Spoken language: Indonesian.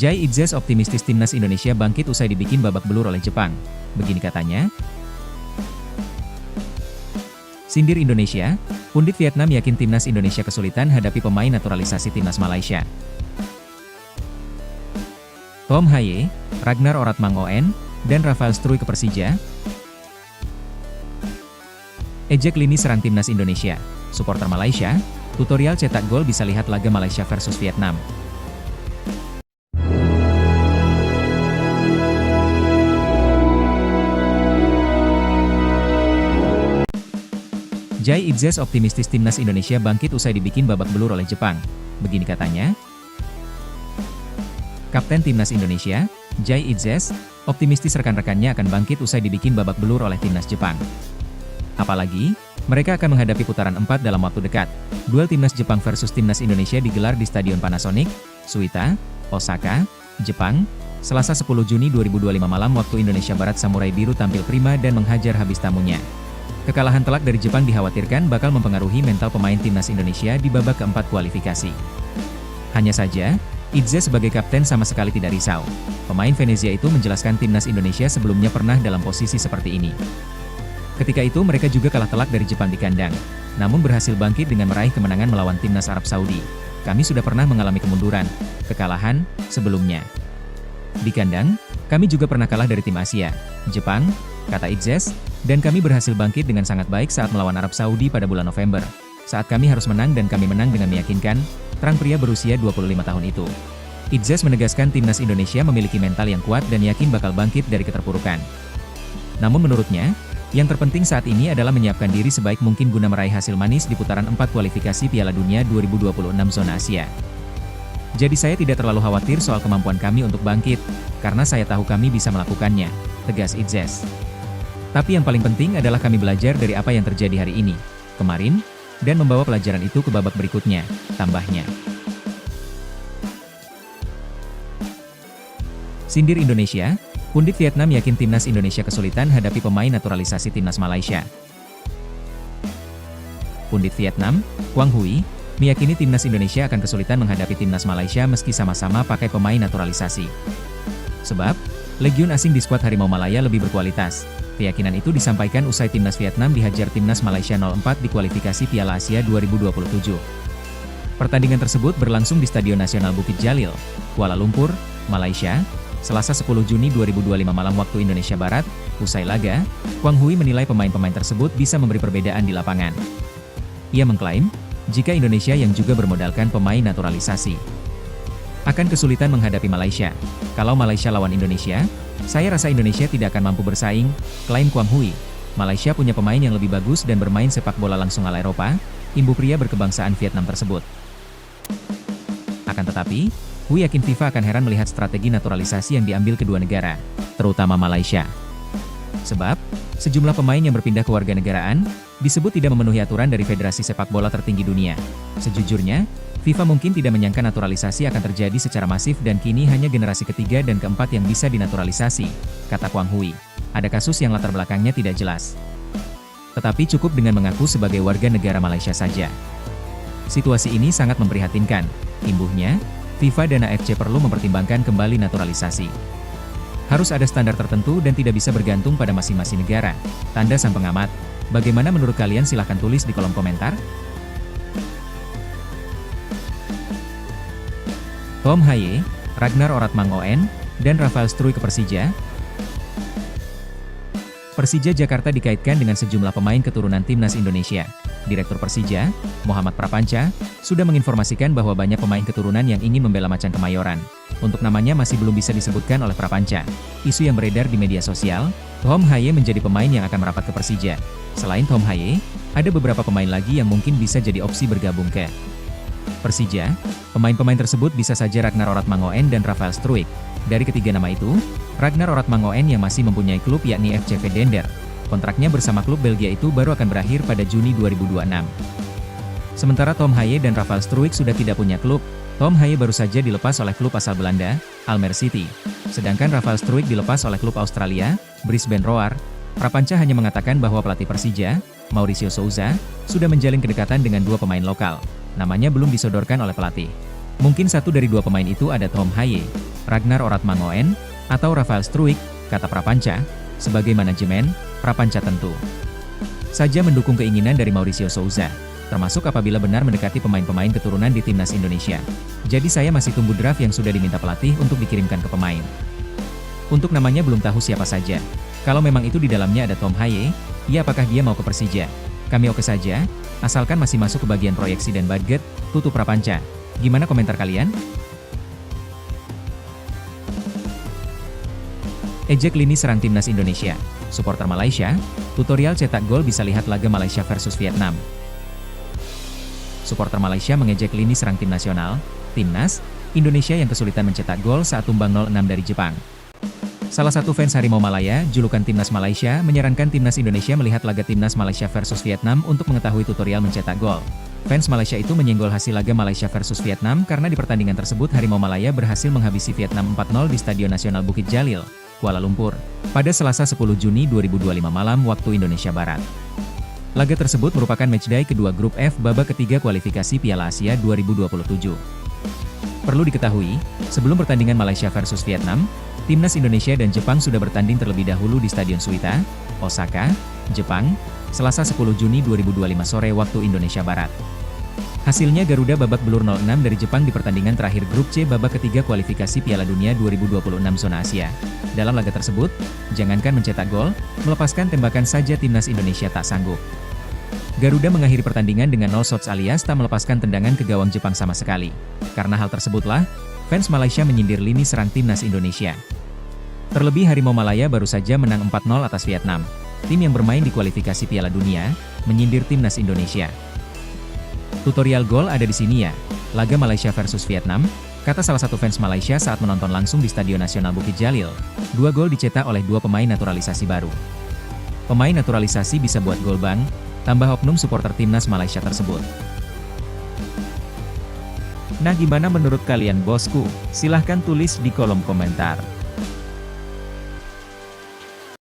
Jai Itzes optimistis timnas Indonesia bangkit usai dibikin babak belur oleh Jepang. Begini katanya. Sindir Indonesia, pundit Vietnam yakin timnas Indonesia kesulitan hadapi pemain naturalisasi timnas Malaysia. Tom Haye, Ragnar Oratmang ON, dan Rafael Struy ke Persija. Ejek lini serang timnas Indonesia. Suporter Malaysia, tutorial cetak gol bisa lihat laga Malaysia versus Vietnam. Jai Itzes optimistis timnas Indonesia bangkit usai dibikin babak belur oleh Jepang. Begini katanya. Kapten timnas Indonesia, Jai Itzes, optimistis rekan-rekannya akan bangkit usai dibikin babak belur oleh timnas Jepang. Apalagi, mereka akan menghadapi putaran 4 dalam waktu dekat. Duel timnas Jepang versus timnas Indonesia digelar di Stadion Panasonic, Suita, Osaka, Jepang, Selasa 10 Juni 2025 malam waktu Indonesia Barat. Samurai Biru tampil prima dan menghajar habis tamunya. Kekalahan telak dari Jepang dikhawatirkan bakal mempengaruhi mental pemain timnas Indonesia di babak keempat kualifikasi. Hanya saja, Itzes sebagai kapten sama sekali tidak risau. Pemain Venezia itu menjelaskan timnas Indonesia sebelumnya pernah dalam posisi seperti ini. Ketika itu mereka juga kalah telak dari Jepang di kandang, namun berhasil bangkit dengan meraih kemenangan melawan timnas Arab Saudi. Kami sudah pernah mengalami kemunduran, kekalahan, sebelumnya. Di kandang, kami juga pernah kalah dari tim Asia, Jepang, kata Itzes, dan kami berhasil bangkit dengan sangat baik saat melawan Arab Saudi pada bulan November. Saat kami harus menang dan kami menang dengan meyakinkan, terang pria berusia 25 tahun itu. Itzes menegaskan timnas Indonesia memiliki mental yang kuat dan yakin bakal bangkit dari keterpurukan. Namun menurutnya, yang terpenting saat ini adalah menyiapkan diri sebaik mungkin guna meraih hasil manis di putaran 4 kualifikasi Piala Dunia 2026 zona Asia. Jadi saya tidak terlalu khawatir soal kemampuan kami untuk bangkit, karena saya tahu kami bisa melakukannya, tegas Itzes. Tapi yang paling penting adalah kami belajar dari apa yang terjadi hari ini, kemarin, dan membawa pelajaran itu ke babak berikutnya, tambahnya. Sindir Indonesia, pundit Vietnam yakin timnas Indonesia kesulitan hadapi pemain naturalisasi timnas Malaysia. Pundit Vietnam, Quang Huy, meyakini timnas Indonesia akan kesulitan menghadapi timnas Malaysia meski sama-sama pakai pemain naturalisasi. Sebab, legiun asing di skuad Harimau Malaya lebih berkualitas. Keyakinan itu disampaikan usai timnas Vietnam dihajar timnas Malaysia 0-4 di kualifikasi Piala Asia 2027. Pertandingan tersebut berlangsung di Stadion Nasional Bukit Jalil, Kuala Lumpur, Malaysia, Selasa 10 Juni 2025 malam waktu Indonesia Barat. Usai laga, Quang Huy menilai pemain-pemain tersebut bisa memberi perbedaan di lapangan. Ia mengklaim, jika Indonesia yang juga bermodalkan pemain naturalisasi akan kesulitan menghadapi Malaysia. Kalau Malaysia lawan Indonesia, saya rasa Indonesia tidak akan mampu bersaing, klaim Quang Huy. Malaysia punya pemain yang lebih bagus dan bermain sepak bola langsung ala Eropa, imbu pria berkebangsaan Vietnam tersebut. Akan tetapi, Huy yakin FIFA akan heran melihat strategi naturalisasi yang diambil kedua negara, terutama Malaysia. Sebab, sejumlah pemain yang berpindah kewarganegaraan, disebut tidak memenuhi aturan dari Federasi Sepak Bola tertinggi dunia. Sejujurnya, FIFA mungkin tidak menyangka naturalisasi akan terjadi secara masif dan kini hanya generasi ketiga dan keempat yang bisa dinaturalisasi, kata Quang Huy. Ada kasus yang latar belakangnya tidak jelas. Tetapi cukup dengan mengaku sebagai warga negara Malaysia saja. Situasi ini sangat memprihatinkan, imbuhnya, FIFA dan AFC perlu mempertimbangkan kembali naturalisasi. Harus ada standar tertentu dan tidak bisa bergantung pada masing-masing negara, tanda sang pengamat. Bagaimana menurut kalian? Silahkan tulis di kolom komentar. Tom Haye, Ragnar Oratmang ON, dan Rafael Struy ke Persija. Persija Jakarta dikaitkan dengan sejumlah pemain keturunan timnas Indonesia. Direktur Persija, Muhammad Prapanca, sudah menginformasikan bahwa banyak pemain keturunan yang ingin membela Macan Kemayoran. Untuk namanya masih belum bisa disebutkan oleh Prapanca. Isu yang beredar di media sosial, Tom Haye menjadi pemain yang akan merapat ke Persija. Selain Tom Haye, ada beberapa pemain lagi yang mungkin bisa jadi opsi bergabung ke Persija. Pemain-pemain tersebut bisa saja Ragnar Oratmang ON dan Rafael Struy. Dari ketiga nama itu, Ragnar Oratmang ON yang masih mempunyai klub yakni FCV Dender. Kontraknya bersama klub Belgia itu baru akan berakhir pada Juni 2026. Sementara Tom Haye dan Rafael Struy sudah tidak punya klub. Tom Haye baru saja dilepas oleh klub asal Belanda, Almere City. Sedangkan Rafael Struy dilepas oleh klub Australia, Brisbane Roar. Prapanca hanya mengatakan bahwa pelatih Persija, Mauricio Souza, sudah menjalin kedekatan dengan dua pemain lokal. Namanya belum disodorkan oleh pelatih. Mungkin satu dari dua pemain itu ada Tom Haye. Ragnar Oratmangoen, atau Rafael Struijk, kata Prapanca, sebagai manajemen, Prapanca tentu saja mendukung keinginan dari Mauricio Souza, termasuk apabila benar mendekati pemain-pemain keturunan di timnas Indonesia. Jadi saya masih tunggu draft yang sudah diminta pelatih untuk dikirimkan ke pemain. Untuk namanya belum tahu siapa saja. Kalau memang itu di dalamnya ada Tom Haye, ya apakah dia mau ke Persija? Kami oke saja, asalkan masih masuk ke bagian proyeksi dan budget, tutup Prapanca. Gimana komentar kalian? Ejek lini serang timnas Indonesia. Supporter Malaysia, tutorial cetak gol bisa lihat laga Malaysia versus Vietnam. Supporter Malaysia mengejek lini serang tim nasional, timnas, Indonesia yang kesulitan mencetak gol saat tumbang 0-6 dari Jepang. Salah satu fans Harimau Malaya, julukan Timnas Malaysia, menyarankan Timnas Indonesia melihat laga Timnas Malaysia versus Vietnam untuk mengetahui tutorial mencetak gol. Fans Malaysia itu menyenggol hasil laga Malaysia versus Vietnam karena di pertandingan tersebut Harimau Malaya berhasil menghabisi Vietnam 4-0 di Stadion Nasional Bukit Jalil, Kuala Lumpur, pada Selasa 10 Juni 2025 malam waktu Indonesia Barat. Laga tersebut merupakan matchday kedua grup F babak ketiga kualifikasi Piala Asia 2027. Perlu diketahui, sebelum pertandingan Malaysia versus Vietnam, Timnas Indonesia dan Jepang sudah bertanding terlebih dahulu di Stadion Suita, Osaka, Jepang, Selasa 10 Juni 2025 sore waktu Indonesia Barat. Hasilnya Garuda babak belur 0-6 dari Jepang di pertandingan terakhir grup C babak ketiga kualifikasi Piala Dunia 2026 zona Asia. Dalam laga tersebut, jangankan mencetak gol, melepaskan tembakan saja Timnas Indonesia tak sanggup. Garuda mengakhiri pertandingan dengan 0 shots alias tak melepaskan tendangan ke gawang Jepang sama sekali. Karena hal tersebutlah, fans Malaysia menyindir lini serang Timnas Indonesia. Terlebih Harimau Malaya baru saja menang 4-0 atas Vietnam. Tim yang bermain di kualifikasi Piala Dunia, menyindir Timnas Indonesia. Tutorial gol ada di sini ya, laga Malaysia versus Vietnam, kata salah satu fans Malaysia saat menonton langsung di Stadion Nasional Bukit Jalil. 2 gol dicetak oleh 2 pemain naturalisasi baru. Pemain naturalisasi bisa buat gol bang, tambah oknum supporter Timnas Malaysia tersebut. Nah gimana menurut kalian bosku? Silahkan tulis di kolom komentar.